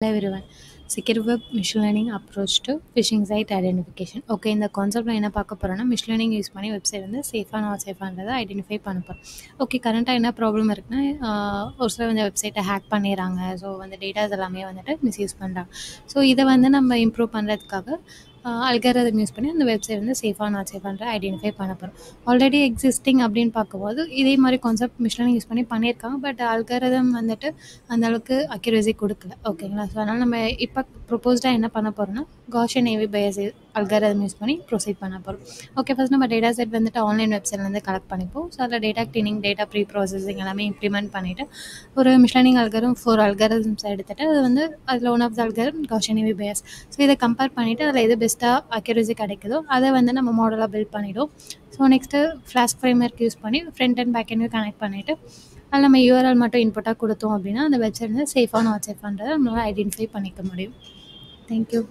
Hello everyone. Secure web machine learning approach to phishing site identification. Okay, இந்த கான்செப்ட்ல என்ன பார்க்க போறோம்னா மிஷின் லேர்னிங் யூஸ் பண்ணி வெப்சைட் வந்து சேஃபா நாட் சேஃபான்றதை ஐடென்டிஃபை பண்ண போகிறோம். ஓகே, கரண்ட்டாக என்ன ப்ராப்ளம் இருக்குன்னா ஒரு சில வந்து வெப்சைட்டை ஹேக் பண்ணிடுறாங்க. ஸோ வந்து டேட்டாஸ் எல்லாமே வந்துட்டு மிஸ்யூஸ் பண்ணுறாங்க. ஸோ இதை வந்து நம்ம இம்ப்ரூவ் பண்ணுறதுக்காக அல்காரிதம் யூஸ் பண்ணி அந்த வெப்சைட் வந்து சேஃபா நாட் சேஃபான்ற ஐடென்டிஃபை பண்ண போகிறோம். ஆல்ரெடி எக்ஸிஸ்டிங் அப்படின்னு பார்க்கும்போது இதே மாதிரி கான்செப்ட் மிஷின் லேர்னிங் யூஸ் பண்ணி பண்ணியிருக்காங்க. பட் அல்காரிதம் வந்துட்டு அந்த அளவுக்கு அக்யூரசி கொடுக்கல. ஓகேங்களா? ஸோ அதனால் நம்ம இப்போ ப்ரொப்போஸ்டாக என்ன பண்ண போகிறோம்னா Gaussian naive Bayes algorithm use பண்ணி ப்ரொசீட் பண்ண போகிறோம். ஓகே, ஃபர்ஸ்ட் நம்ம டேட்டா செட் வந்துட்டு ஆன்லைன் வெப்சைட்லேருந்து கலெக்ட் பண்ணிப்போம். ஸோ அதில் data cleaning, data preprocessing எல்லாமே இம்ப்ளிமெண்ட் பண்ணிவிட்டு ஒரு மிஷின் லேர்னிங் அல்காரிதம் 4 அல்காரிதம்ஸ் எடுத்துகிட்டு அது வந்து அதில் one of the algorithm Gaussian naive Bayes. So இதை கம்பேர் பண்ணிவிட்டு அதில் எது பெஸ்ட்டாக அக்யூரசி கிடைக்குதோ அதை வந்து நம்ம மாடலாக பில்ட் பண்ணிவிடும். So next Flask framework use பண்ணி ஃப்ரண்ட் அண்ட் பேக் எண்டையும் கனெக்ட் பண்ணிவிட்டு அதில் நம்ம யூஆர்எல் மட்டும் இன்புட்டாக கொடுத்தோம் அப்படின்னா அந்த வெப்சைட் வந்து சேஃபாக நாட் சேஃபான்றதை நம்மளால் ஐடென்டிஃபை பண்ணிக்க முடியும். தேங்க்யூ.